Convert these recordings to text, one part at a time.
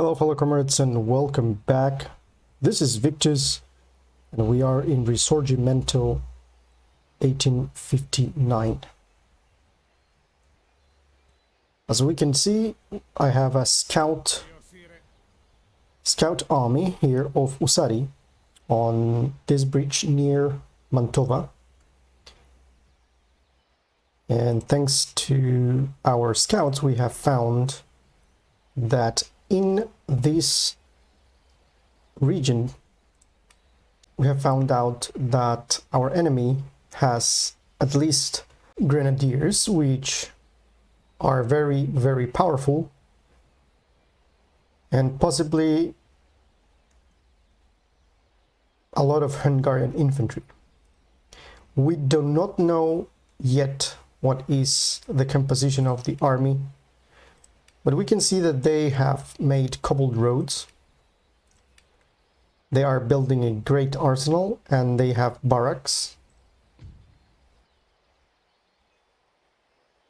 Hello fellow comrades and welcome back. This is Victus and we are in Risorgimento 1859. As we can see, I have a scout army here of Usari on this bridge near Mantova. And thanks to our scouts we have found that in this region, we have found out that our enemy has at least grenadiers, which are very, very powerful, and possibly a lot of Hungarian infantry. We do not know yet what is the composition of the army, but we can see that they have made cobbled roads. They are building a great arsenal and they have barracks.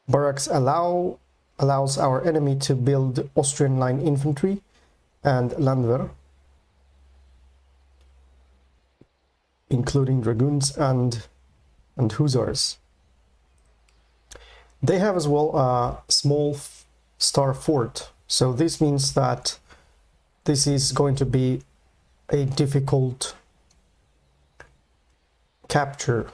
Barracks allows our enemy to build Austrian line infantry and Landwehr, including dragoons and hussars. They have as well a small star fort, so this means that this is going to be a difficult capture.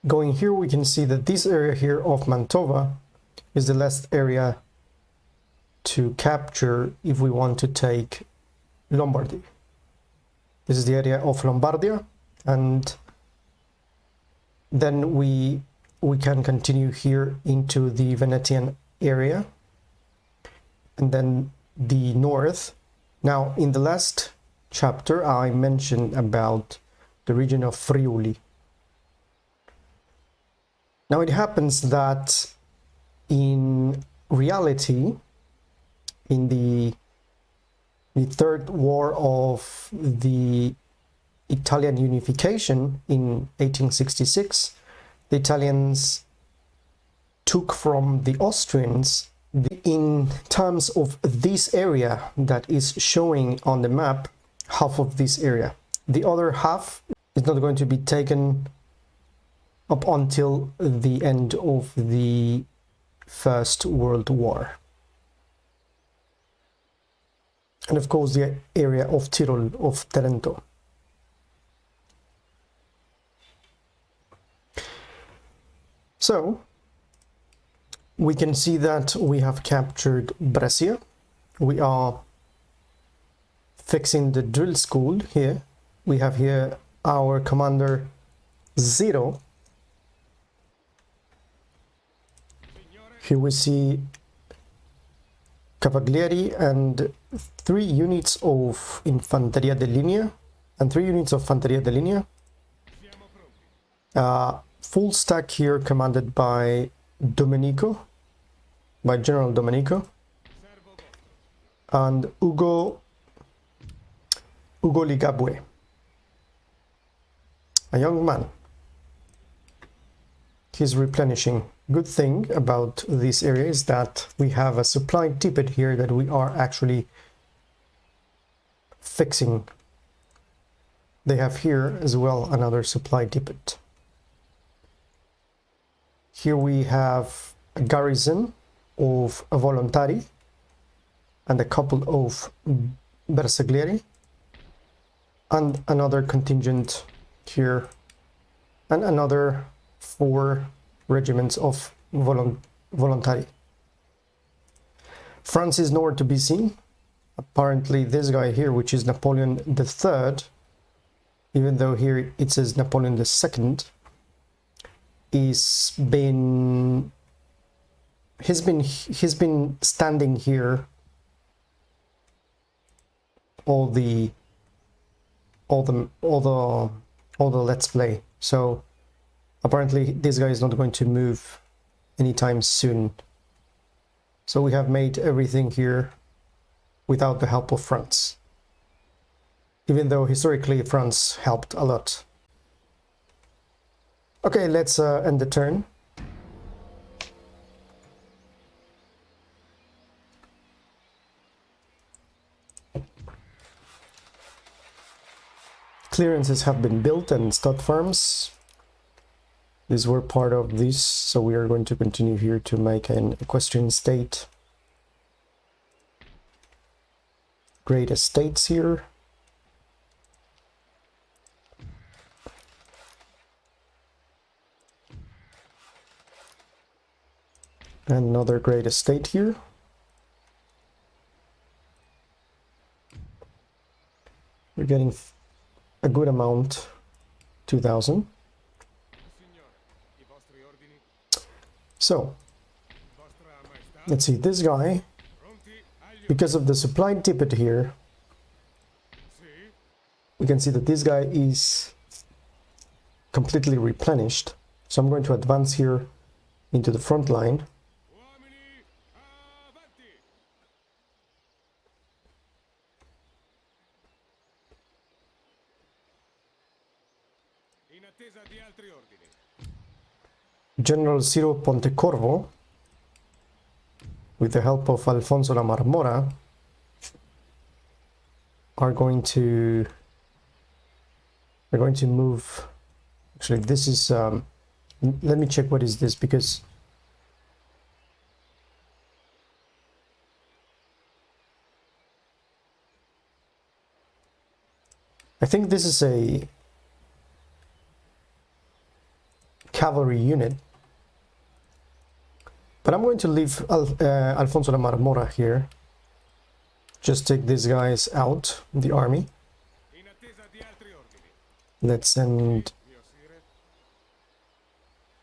Going here, we can see that this area here of Mantova is the last area to capture if we want to take Lombardy. This is the area of Lombardia, and then we can continue here into the Venetian area and then the north. Now, in the last chapter, I mentioned about the region of Friuli. Now, it happens that in reality, in the third war of the Italian unification in 1866, the Italians took from the Austrians, in terms of this area that is showing on the map, half of this area. The other half is not going to be taken up until the end of the First World War. And of course the area of Tyrol, of Trento. So we can see that we have captured Brescia. We are fixing the drill school here. We have here our commander Zero. Here we see Cavalieri and 3 units of Infanteria de Linea and 3 units of Fanteria de Linea. Full stack here commanded by Domenico, by General Domenico, and Ugo Ligabue, a young man. He's replenishing. Good thing about this area is that we have a supply depot here that we are actually fixing. They have here as well another supply depot. Here we have a garrison of Volontari and a couple of Bersaglieri and another contingent here and another 4 regiments of Volontari. France is nowhere to be seen. Apparently this guy here, which is Napoleon III, even though here it says Napoleon II, he's been standing here all the let's play. So apparently this guy is not going to move anytime soon. So we have made everything here without the help of France, even though historically France helped a lot. Okay, let's end the turn. clearances have been built and stud farms. These were part of this, so we are going to continue here to make an equestrian state. Great estates here. Another great estate here. We're getting a good amount, 2,000. So, let's see, this guy, because of the supply tippet here, we can see that this guy is completely replenished. So I'm going to advance here into the front line. General Ciro Pontecorvo, with the help of Alfonso la Marmora, are going to move. Actually, this is let me check what is this, because I think this is a cavalry unit. But I'm going to leave Alfonso la Marmora here. Just take these guys out, the army. Let's send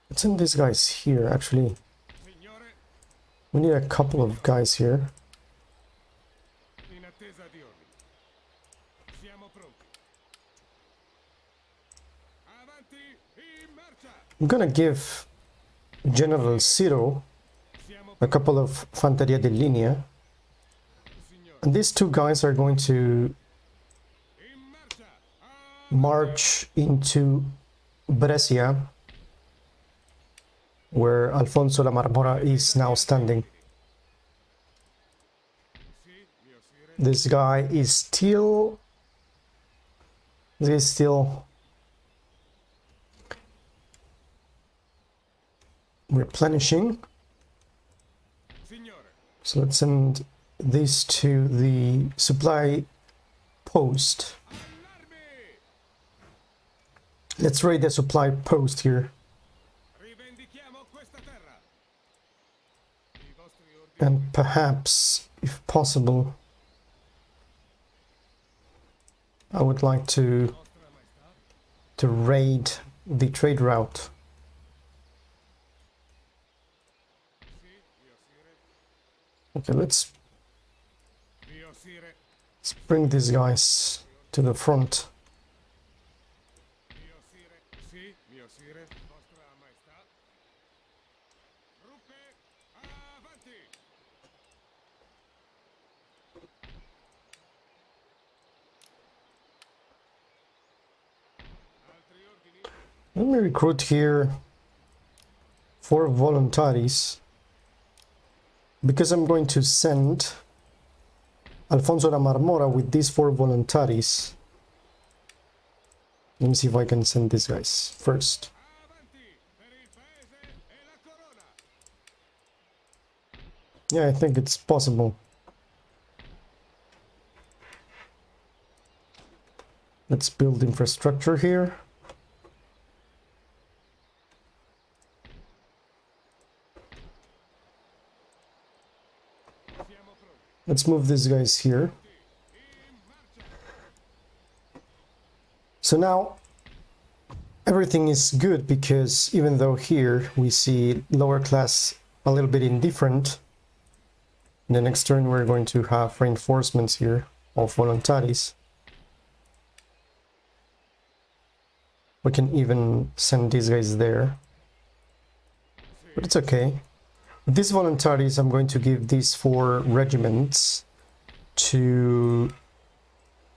these guys here, actually. We need a couple of guys here. I'm gonna give General Ciro a couple of Fanteria de Linea, and these two guys are going to march into Brescia, where Alfonso la Marmora is now standing. This guy is still replenishing. So let's send this to the supply post. Let's raid the supply post here. And perhaps, if possible, I would like to raid the trade route. Okay, let's bring these guys to the front. Let me recruit here 4 voluntaries, because I'm going to send Alfonso la Marmora with these 4 voluntaries. Let me see if I can send these guys first. Yeah, I think it's possible. Let's build infrastructure here. Let's move these guys here. So now everything is good, because even though here we see lower class a little bit indifferent, in the next turn we're going to have reinforcements here of voluntaries. We can even send these guys there, but it's okay. These voluntaries, I'm going to give these 4 regiments to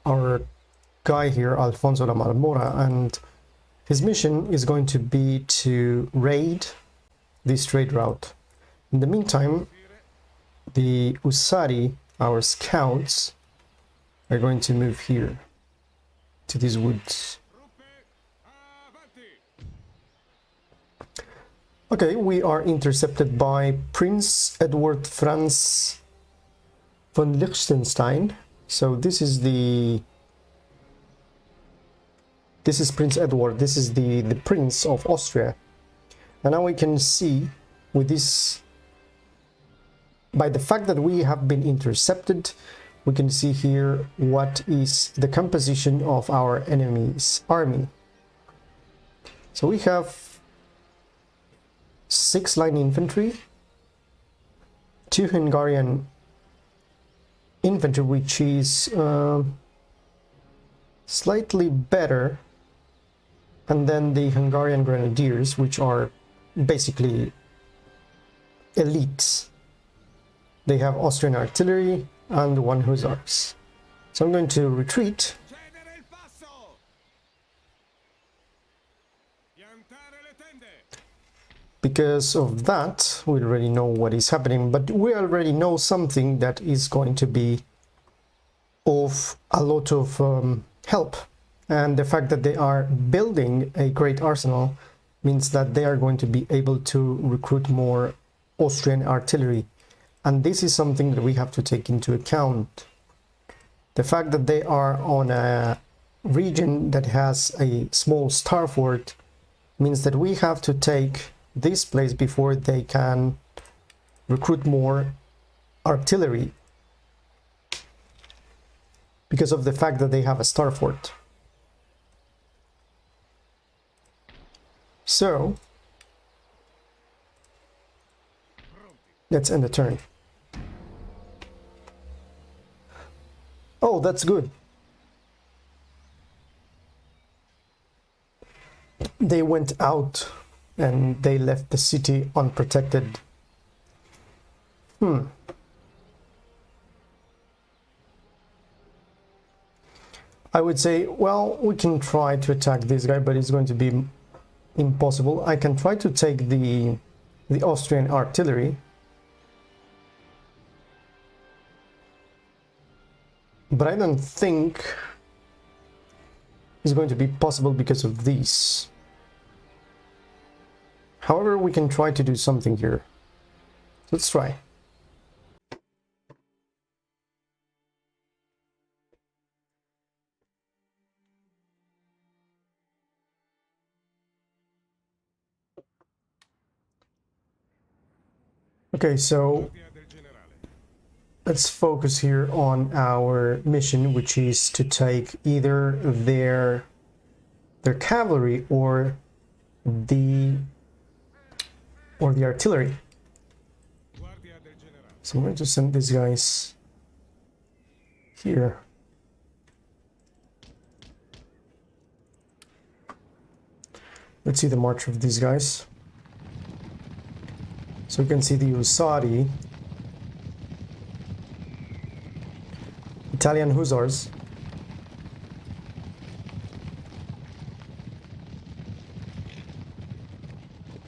our guy here, Alfonso la Marmora, and his mission is going to be to raid this trade route. In the meantime, the Usari, our scouts, are going to move here. to these woods. Okay, we are intercepted by Prince Edward Franz von Liechtenstein. So this is Prince Edward. This is the Prince of Austria. And now we can see with this, by the fact that we have been intercepted, we can see here what is the composition of our enemy's army. So we have 6 line infantry, 2 Hungarian infantry, which is slightly better, and then the Hungarian grenadiers, which are basically elites. They have Austrian artillery and 1 hussars. So I'm going to retreat. Because of that, we already know what is happening, but we already know something that is going to be of a lot of help. And the fact that they are building a great arsenal means that they are going to be able to recruit more Austrian artillery. And this is something that we have to take into account. The fact that they are on a region that has a small star fort means that we have to take this place before they can recruit more artillery, because of the fact that they have a star fort. So let's end the turn. Oh, that's good. They went out and they left the city unprotected. I would say, well, we can try to attack this guy, but it's going to be impossible. I can try to take the Austrian artillery. But I don't think it's going to be possible because of these. However, we can try to do something here. Let's try. Okay, so let's focus here on our mission, which is to take either their cavalry or the artillery. So I'm going to send these guys here. Let's see the march of these guys. So you can see the Usari, Italian hussars,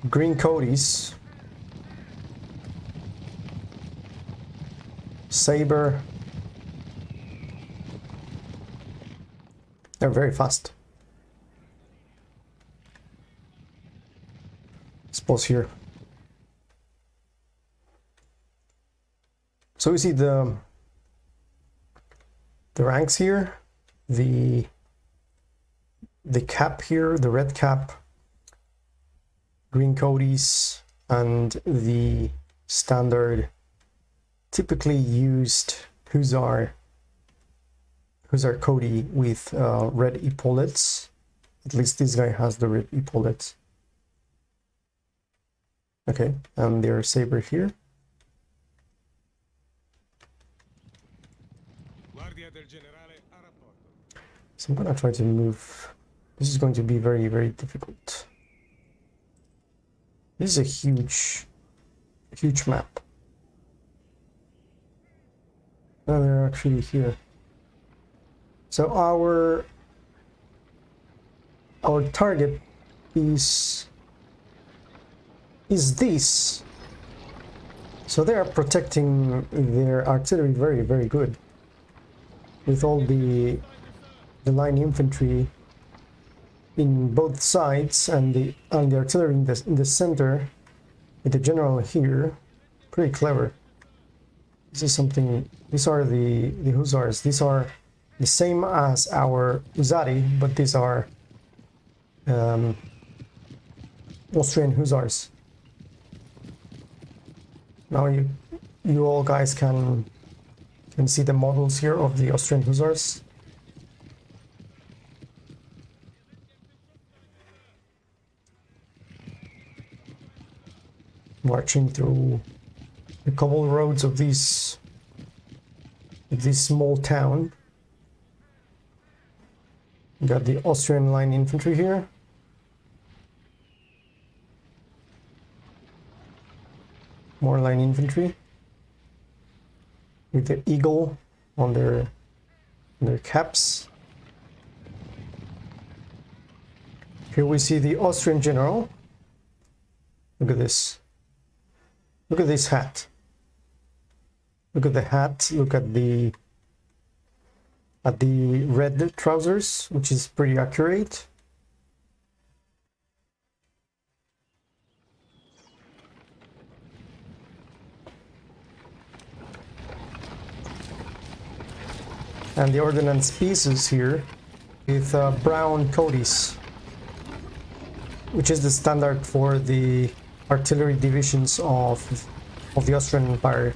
green coaties, saber. They're very fast. Let's pause here. So we see the ranks here, the cap here, the red cap, green coaties, and the standard typically used hussar coatee with red epaulets. At least this guy has the red epaulets. Okay, and their saber here. So I'm gonna try to move. This is going to be very, very difficult. This is a huge map. Oh, they're actually here. So our target is this. So they are protecting their artillery very, very good with all the the line infantry in both sides and the artillery in the center with the general here. Pretty clever. This is something. These are the hussars. These are the same as our Uzzari, but these are Austrian hussars. Now you all guys can see the models here of the Austrian hussars. Marching through the cobble roads of this small town. Got the Austrian line infantry here. More line infantry with the eagle on their caps. Here we see the Austrian general. Look at this. Look at this hat. Look at the hat. Look at the red trousers, which is pretty accurate. And the ordnance pieces here with brown coatis, which is the standard for the artillery divisions of the Austrian Empire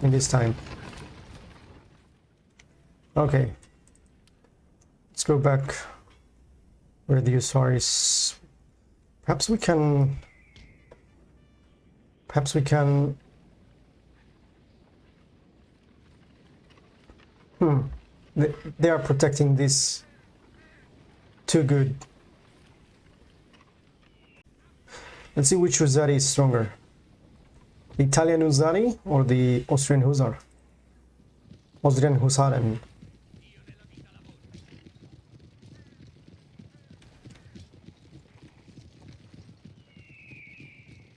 in this time. Okay, let's go back where the hussars. Perhaps we can. They are protecting this too good. Let's see which Hussari is stronger. The Italian Hussari or the Austrian Hussar? Austrian Husaren.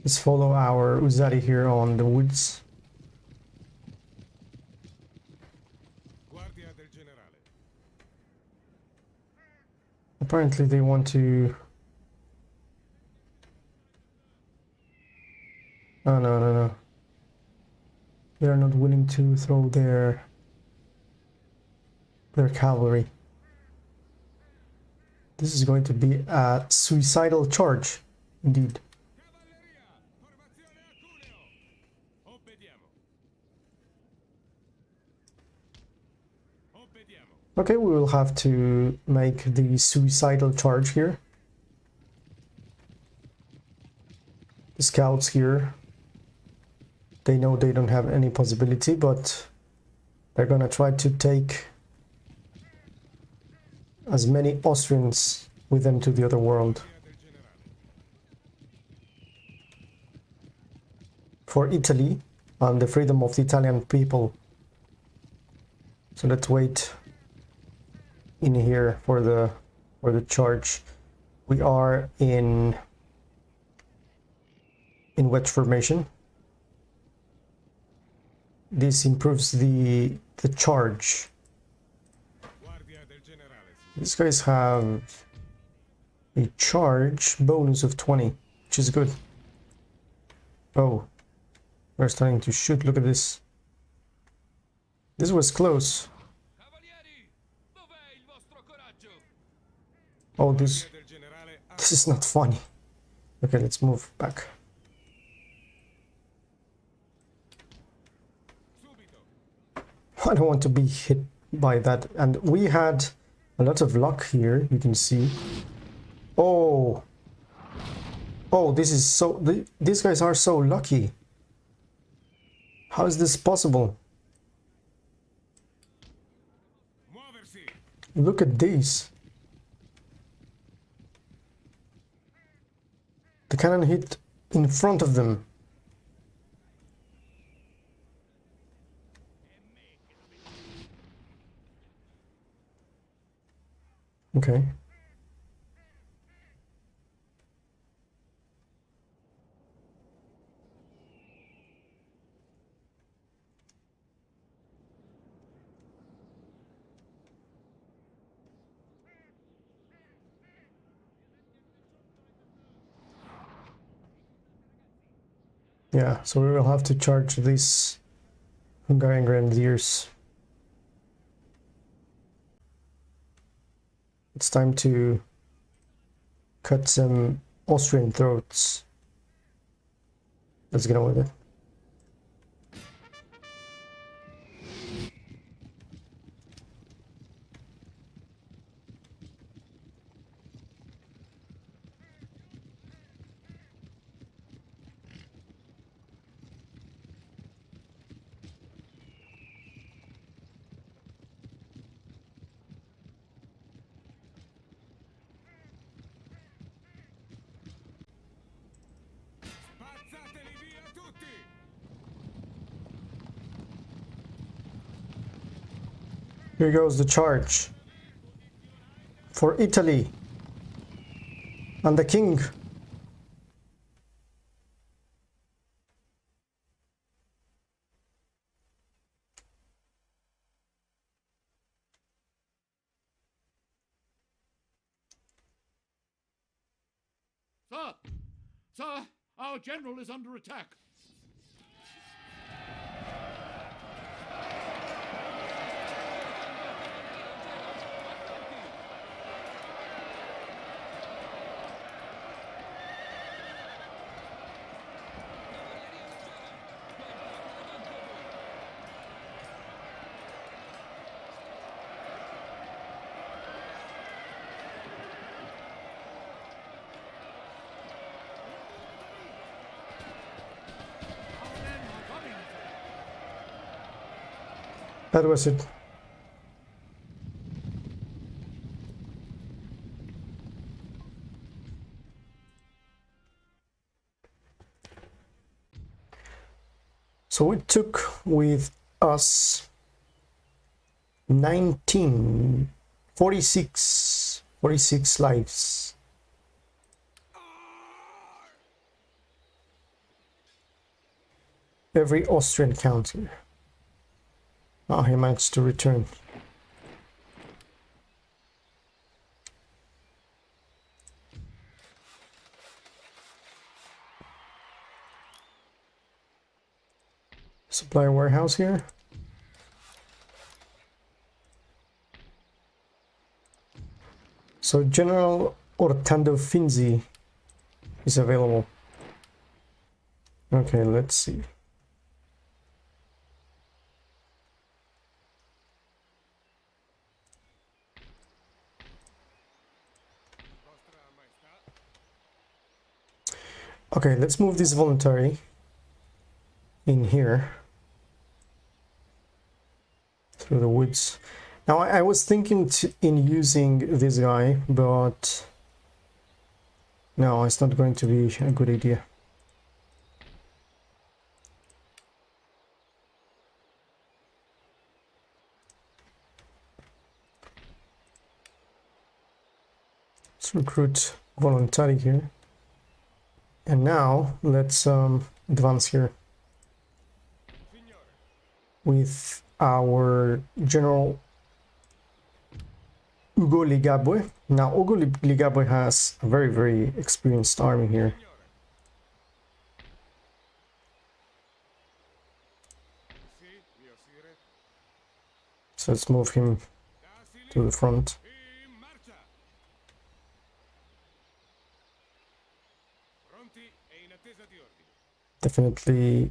Let's follow our Hussari here on the woods. Apparently they want to... Oh, no. They are not willing to throw their cavalry. This is going to be a suicidal charge, indeed. Okay, we will have to make the suicidal charge here. The scouts here, they know they don't have any possibility, but they're gonna try to take as many Austrians with them to the other world. For Italy and the freedom of the Italian people. So let's wait in here for the charge. We are in wedge formation. This improves the charge. These guys have a charge bonus of 20, which is good. Oh, we're starting to shoot. Look at this. This was close. Oh, this is not funny. Okay, let's move back. I don't want to be hit by that. And we had a lot of luck here, you can see. Oh, this is so... These guys are so lucky. How is this possible? Look at these. The cannon hit in front of them. Okay. Yeah, so we will have to charge these Hungarian grenadiers. It's time to cut some Austrian throats. Let's get on with it. Here goes the charge for Italy and the king. Sir, our general is under attack. That was it. So we took with us 46 lives. Every Austrian county. Oh, he managed to return. Supply warehouse here. So General Ortando Finzi is available. Okay, let's see. Okay, let's move this voluntary in here through the woods. Now I was thinking in using this guy, but no, it's not going to be a good idea. Let's recruit voluntary here. And now let's advance here with our General Ugo Ligabue. Now Ugo Ligabue has a very experienced army here. So let's move him to the front. Definitely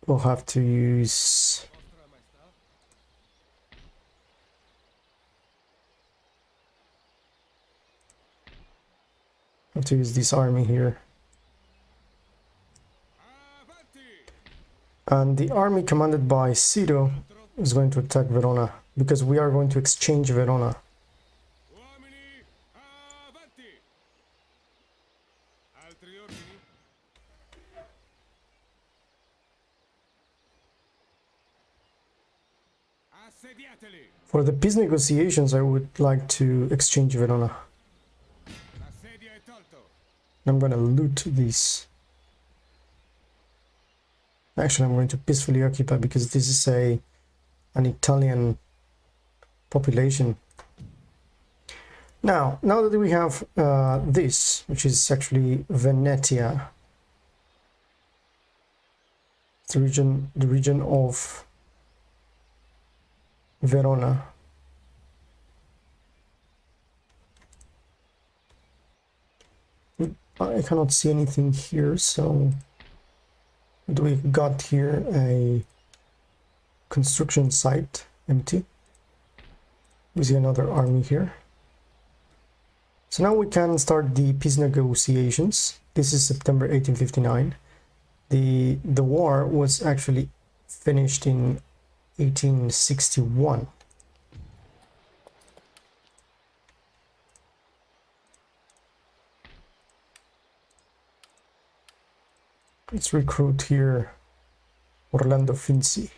we'll have to use this army here. And the army commanded by Ciro is going to attack Verona, because we are going to exchange Verona. For the peace negotiations, I would like to exchange Verona. I'm going to loot these. Actually, I'm going to peacefully occupy, because this is an Italian population. Now that we have this, which is actually Venetia, the region of Verona. I cannot see anything here, so we got here a construction site empty. We see another army here. So now we can start the peace negotiations. This is September 1859. The war was actually finished in 1861. Let's recruit here Orlando Finzi.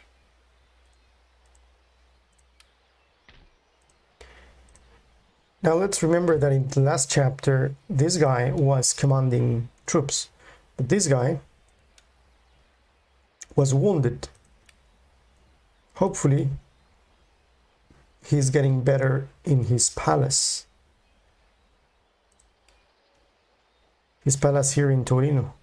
Now let's remember that in the last chapter, this guy was commanding troops, but this guy was wounded. Hopefully, he's getting better in his palace. His palace here in Torino.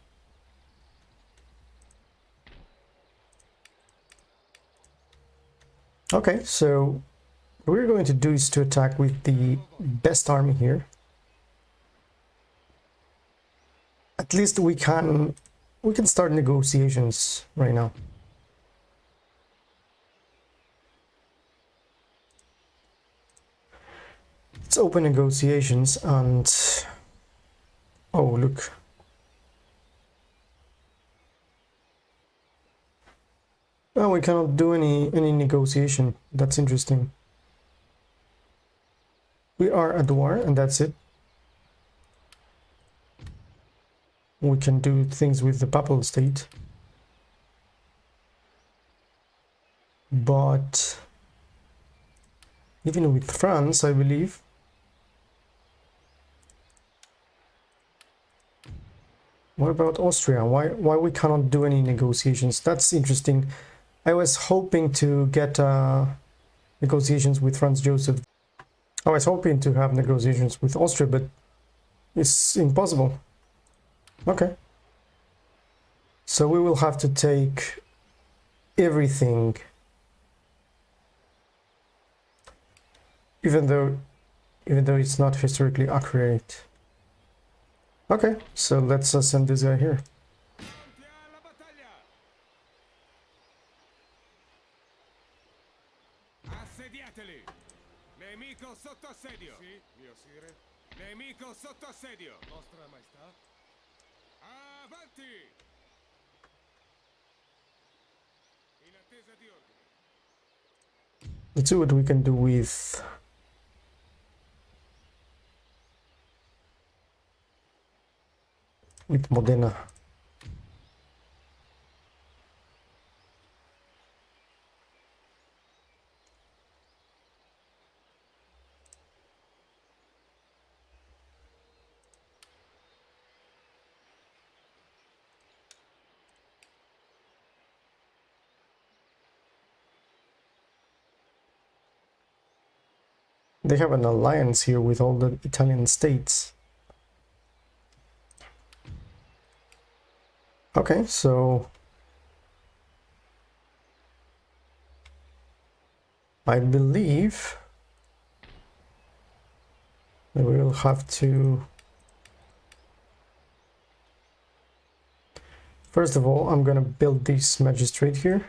Okay, so what we're going to do is to attack with the best army here. At least we can start negotiations right now. Let's open negotiations and oh look. Oh, we cannot do any negotiation. That's interesting. We are at war and that's it. We can do things with the Papal State. But even with France, I believe. What about Austria? Why we cannot do any negotiations? That's interesting. I was hoping to get negotiations with Franz Joseph. I was hoping to have negotiations with Austria, but it's impossible. Okay. So we will have to take everything. Even though it's not historically accurate. Okay, so let's send this guy here. Nemico sotto assedio. Sì, mio sire. Nemico sotto assedio. Vostra Maestà. Avanti! In attesa di ordine. Let's see what we can do with Modena. They have an alliance here with all the Italian states. Okay, so I believe that we will have to... First of all, I'm gonna build this magistrate here.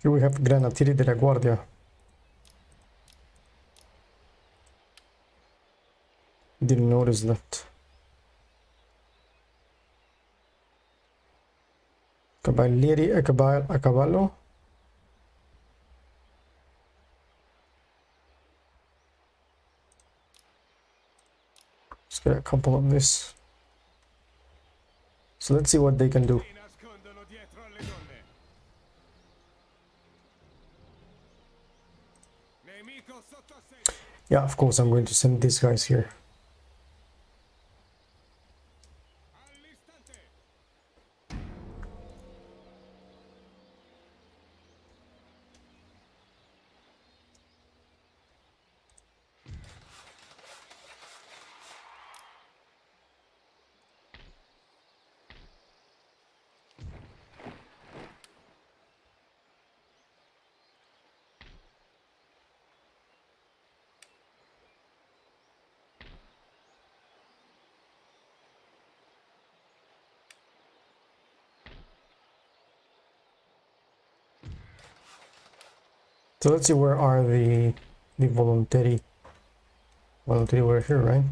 Here we have Granatieri della Guardia. Didn't notice that. Cavalieri a cavallo. Let's get a couple of this. So let's see what they can do. Si nascondono dietro alle donne. Nemico sotto assedio. Yeah, of course, I'm going to send these guys here. All'istante. So let's see, where are the voluntary? Voluntary were here, right?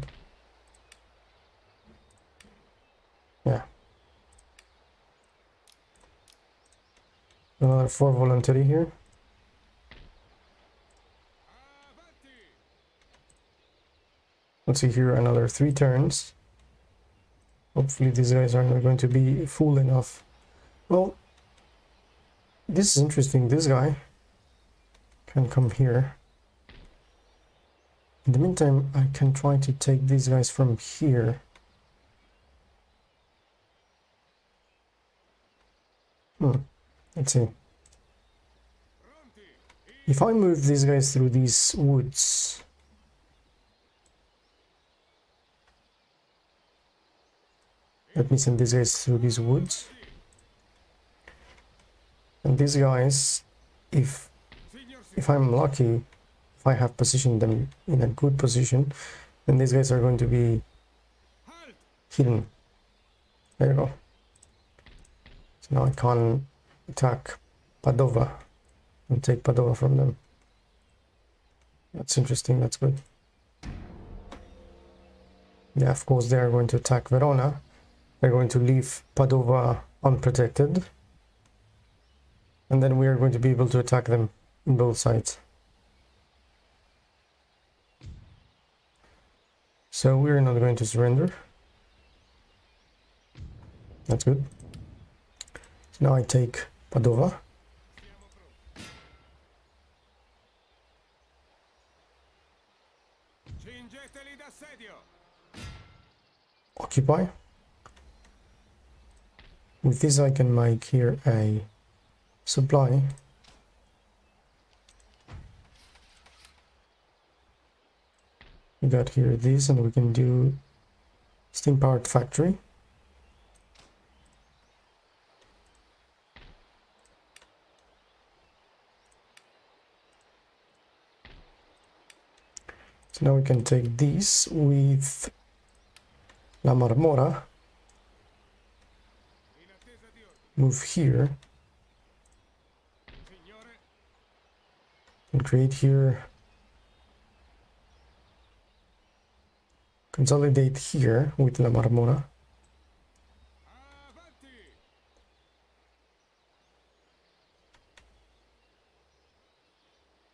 Yeah. Another 4 voluntary here. Avanti. Let's see here, another 3 turns. Hopefully these guys are not going to be fool enough. Well, this is interesting. This guy can come here. In the meantime, I can try to take these guys from here. Let's see. Pronti. If I move these guys through these woods, let me send these guys through these woods. And these guys, if I'm lucky, if I have positioned them in a good position, then these guys are going to be Halt. hidden. There you go. So now I can attack Padova and take Padova from them. That's interesting, that's good. Yeah, of course they are going to attack Verona. They're going to leave Padova unprotected. And then we are going to be able to attack them in both sides. So we're not going to surrender. That's good. So now I take Padova. Siamo pronti. Cingeteli d'assedio. Occupy. With this I can make here a supply. We got here this, and we can do steam powered factory. So now we can take these with La Marmora, In attesa di ordine. move here, Signore. and create here, consolidate here with La Marmora. Avanti.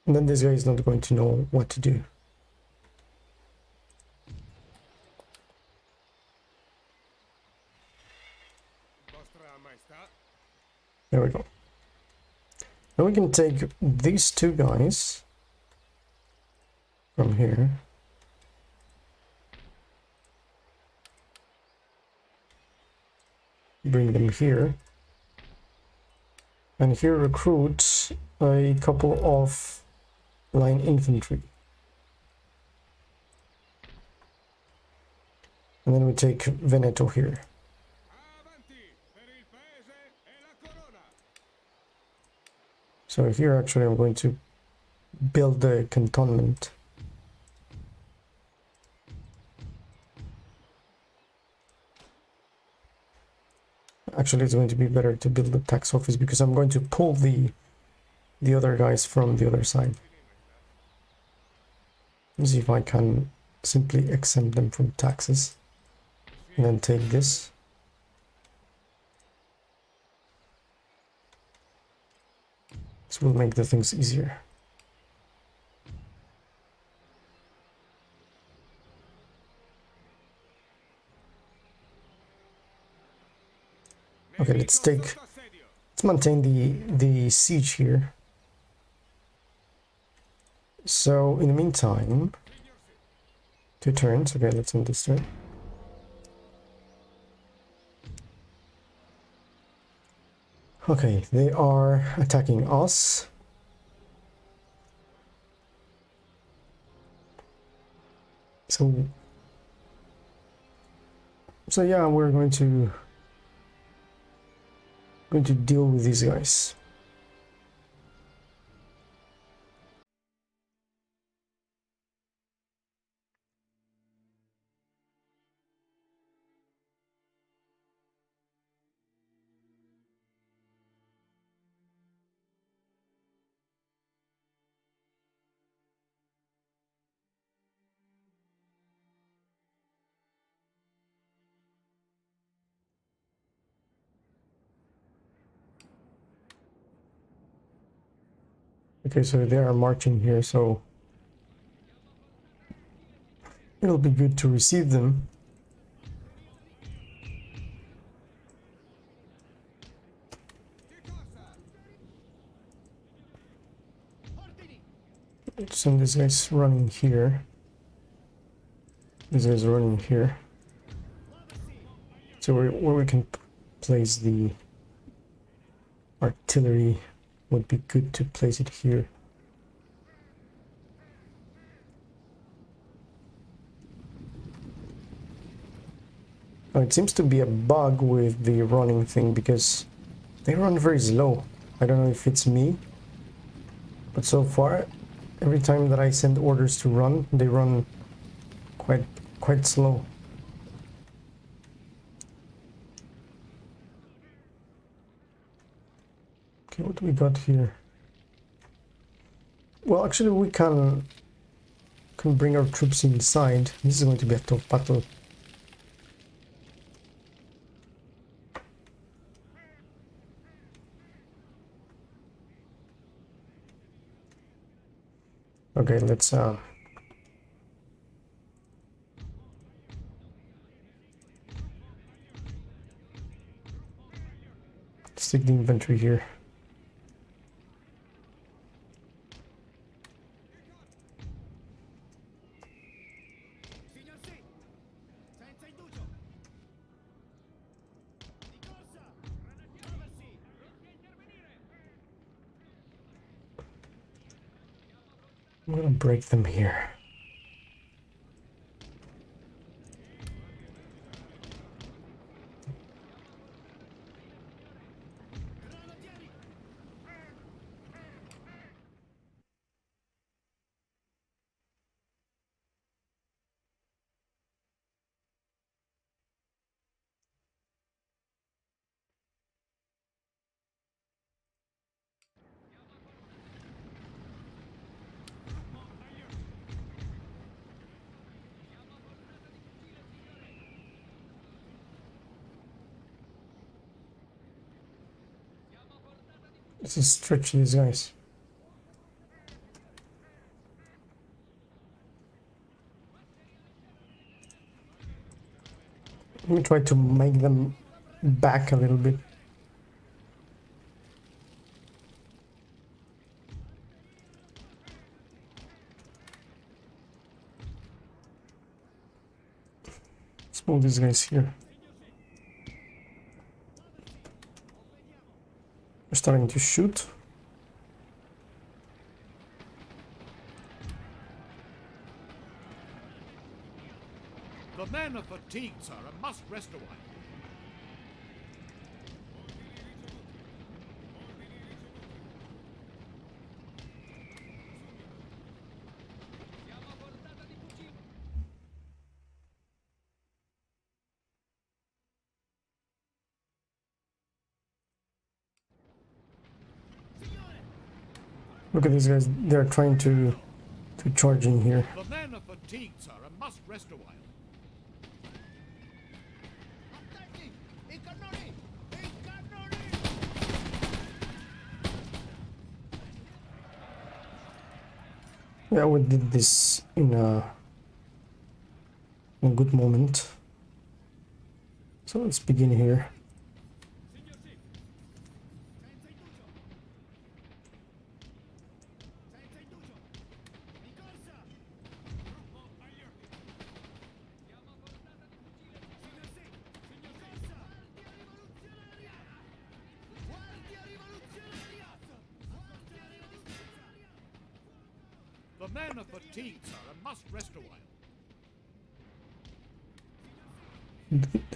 And then this guy is not going to know what to do. Vostra Maestà. There we go. Now we can take these 2 guys from here. Bring them here. And here recruit a couple of line infantry. And then we take Veneto here. Avanti. Per il paese e la corona. So here actually I'm going to build the cantonment. Actually, it's going to be better to build the tax office because I'm going to pull the other guys from the other side. Let's see if I can simply exempt them from taxes and then take this. This will make the things easier. Okay, let's maintain the siege here. So in the meantime, 2 turns. Okay, let's end this turn. Okay, they are attacking us. So yeah, we're going to deal with these guys. Okay, so they are marching here, so it'll be good to receive them. So this guy's running here. This guy's running here. So where we can place the artillery would be good to place it here. Oh, it seems to be a bug with the running thing because they run very slow. I don't know if it's me, but so far, every time that I send orders to run, they run quite slow. Okay, what do we got here? Well, actually, we can bring our troops inside. This is going to be a tough battle. Okay, let's stick the infantry here. I'm gonna break them here. Let's just stretch these guys. Let me try to make them back a little bit. Let's move these guys here. We're starting to shoot. The men are fatigued, sir, and must rest a while. Look at these guys, they're trying to charge in here. The men are fatigued, sir, and must rest a while. Yeah, we did this in a good moment. So let's begin here. men are fatigued, sir, and must rest a while.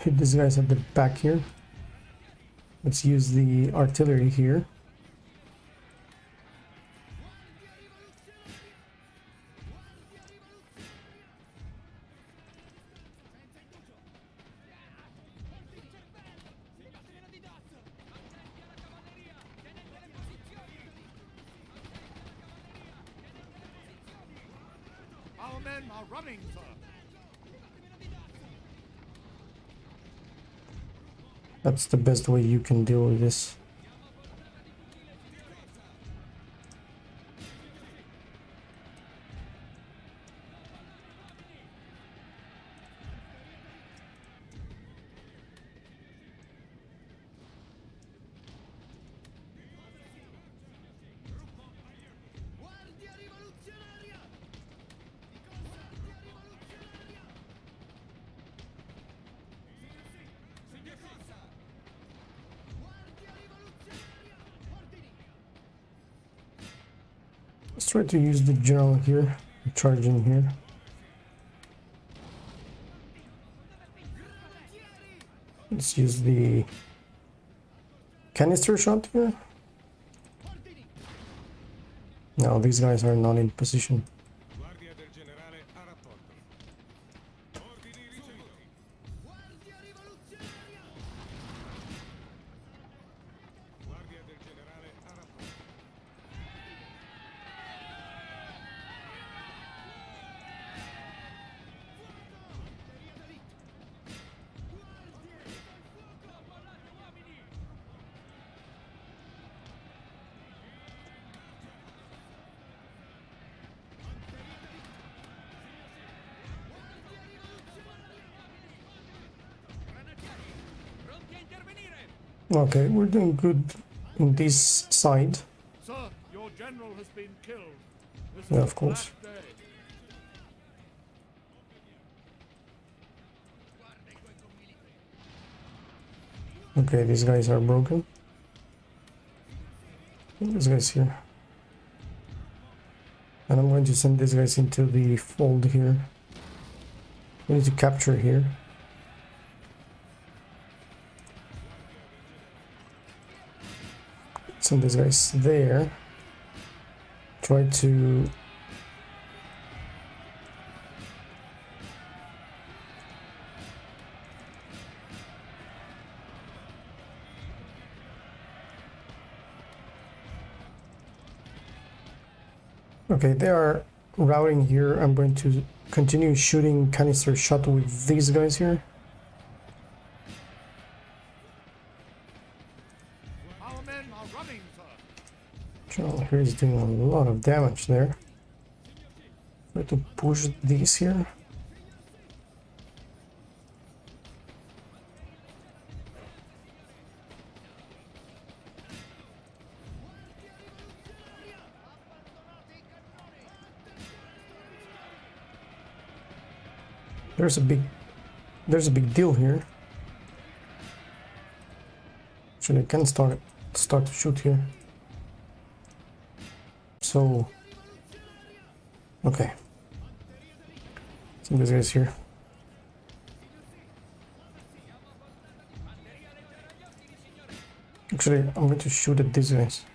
Hit these guys at the back here. Let's use the artillery here. Our men are running, sir. That's the best way you can deal with this. Let's try to use the general here, charge in here. Let's use the canister shot here. No, these guys are not in position. Guardia del generale a rapporto. Ordini ricevuti. Guardia rivoluzionaria. Guardia del generale a rapporto. Okay, we're doing good in this side. Sir, your general has been killed. This Yeah, is of a course. black day. Okay, these guys are broken. These guys here. And I'm going to send these guys into the fold here. We need to capture here. Send these guys there. Try to okay, they are routing here. I'm going to continue shooting canister shot with these guys here. Our men are running, sir. General here is doing a lot of damage there. Try to push these here. There's a big deal here. Actually, I can start to shoot here. So, okay. So this guy's here. Actually, I'm going to shoot at these guys.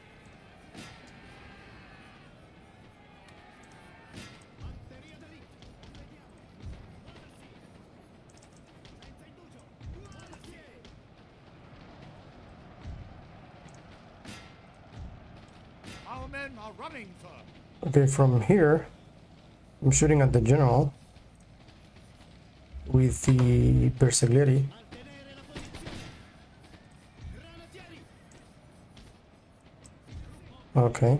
Our men are running, sir. Okay, from here, I'm shooting at the general with the Bersaglieri. Okay.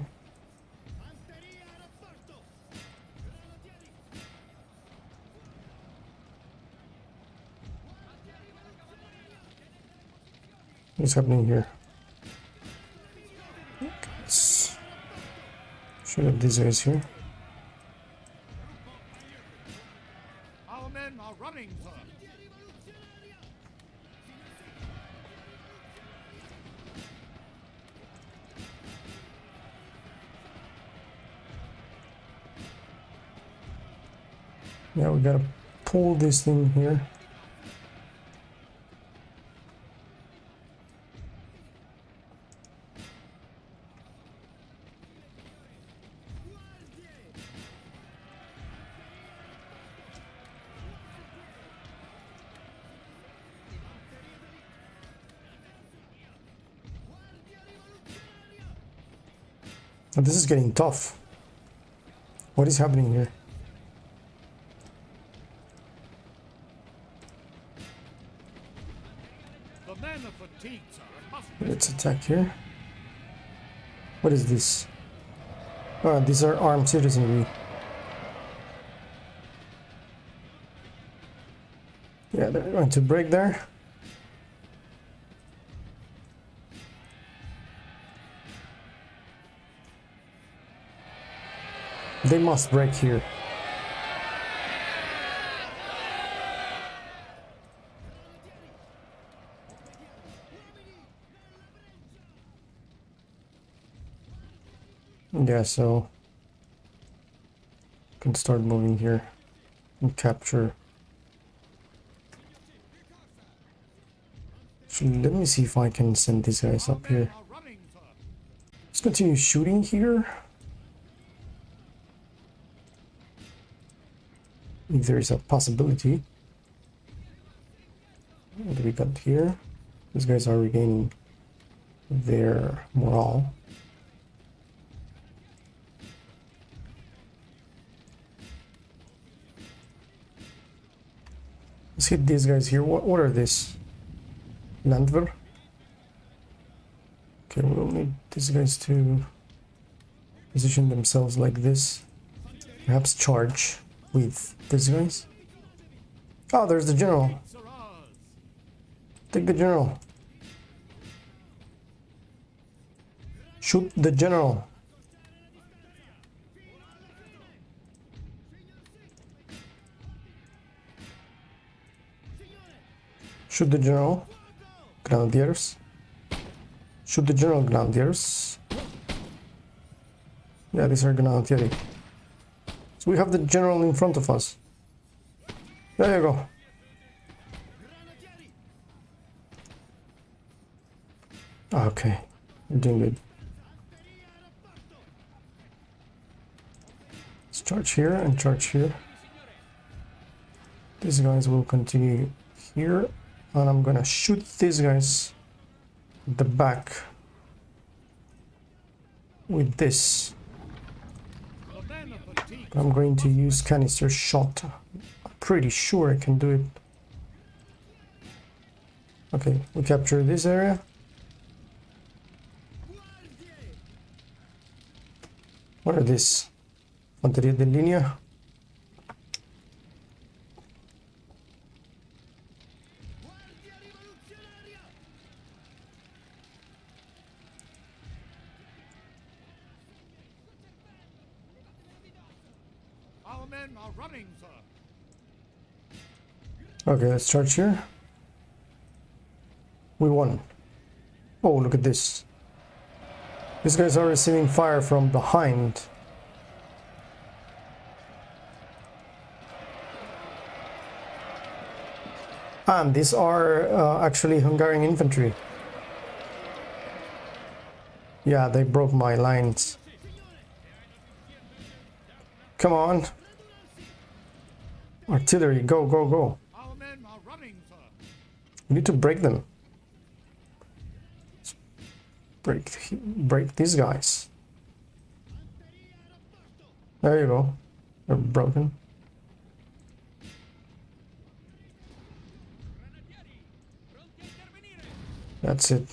What's happening here? Let's shoot at these guys here. Our men are running, sir. Yeah, we gotta pull this thing here. Oh, this is getting tough. What is happening here? The men are fatigued, sir, and must Let's attack here. What is this? Oh, these are armed citizenry. Yeah, they're going to break there. They must break here. Yeah, so can start moving here and capture. So let me see if I can send these guys up here. are running, sir. Let's continue shooting here. If there is a possibility. What do we got here? These guys are regaining their morale. Let's hit these guys here. What are these? Landwehr? Okay, we'll need these guys to position themselves like this. Perhaps charge with these guys. Oh, there's the general. Sir ours. Take the general. Shoot the general. Shoot the general. Grenadiers. Shoot the general, grenadiers. Yeah, these are grenadieri. So we have the general in front of us. There you go. Okay, we're doing good. Let's charge here and charge here. These guys will continue here, and I'm gonna shoot these guys at the back with this. The men are fatigued. I'm going to use canister shot. I'm pretty sure I can do it. Okay, we capture this area. What are these? Fanteria de línea. Our men are running, sir. Okay, let's charge here. We won. Oh, look at this. These guys are receiving fire from behind. And these are actually Hungarian infantry. Yeah, they broke my lines. Come on. Artillery, go, go, go. Our men are running, sir. We need to break them. Break these guys. There you go. They're broken. That's it.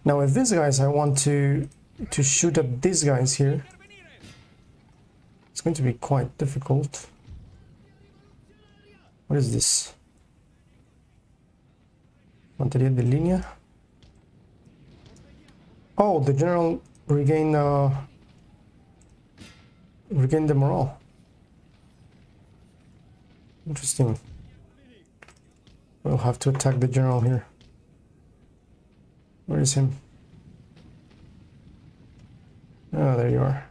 Now with these guys, I want to shoot at these guys here. It's going to be quite difficult. What is this? Fanteria de línea. Oh, the general regained the morale. Interesting. We'll have to attack the general here. Where is him? Oh, there you are.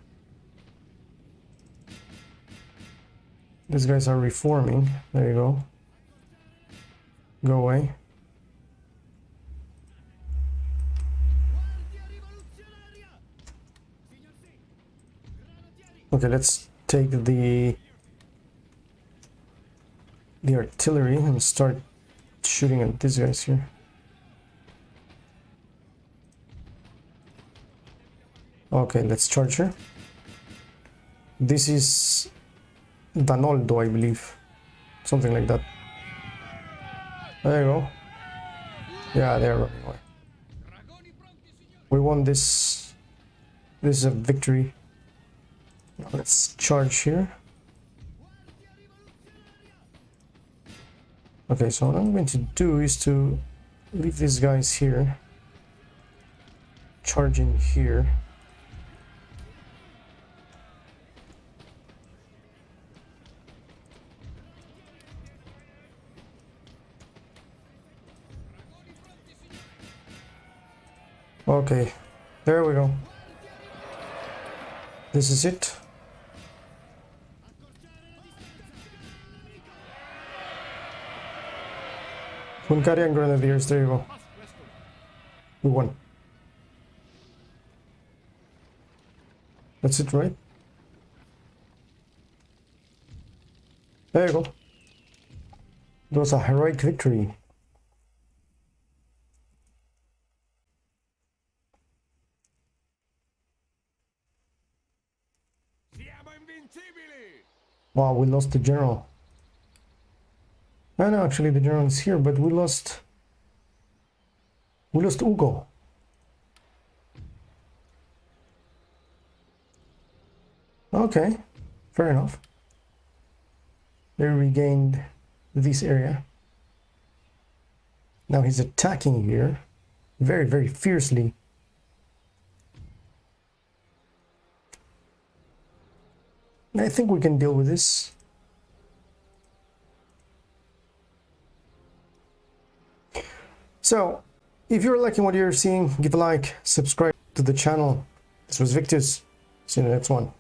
These guys are reforming. There you go. Go away. Okay, let's take the artillery and start shooting at these guys here. Okay, let's charge her. This is Danoldo, I believe. Something like that. There you go. Yeah, they're running away. We won this. This is a victory. Now let's charge here. Okay, so what I'm going to do is to leave these guys here. Charge in here. Okay, there we go. This is it. Hungarian Grenadiers, there you go. We won. That's it, right? There you go. It was a heroic victory. Siamo invincibili! Wow, we lost the general. No, actually the general is here, but we lost Ugo. Okay, fair enough. They regained this area. Now he's attacking here very, very fiercely. I think we can deal with this. So, if you're liking what you're seeing, give a like, subscribe to the channel. This was Victus. See you in the next one.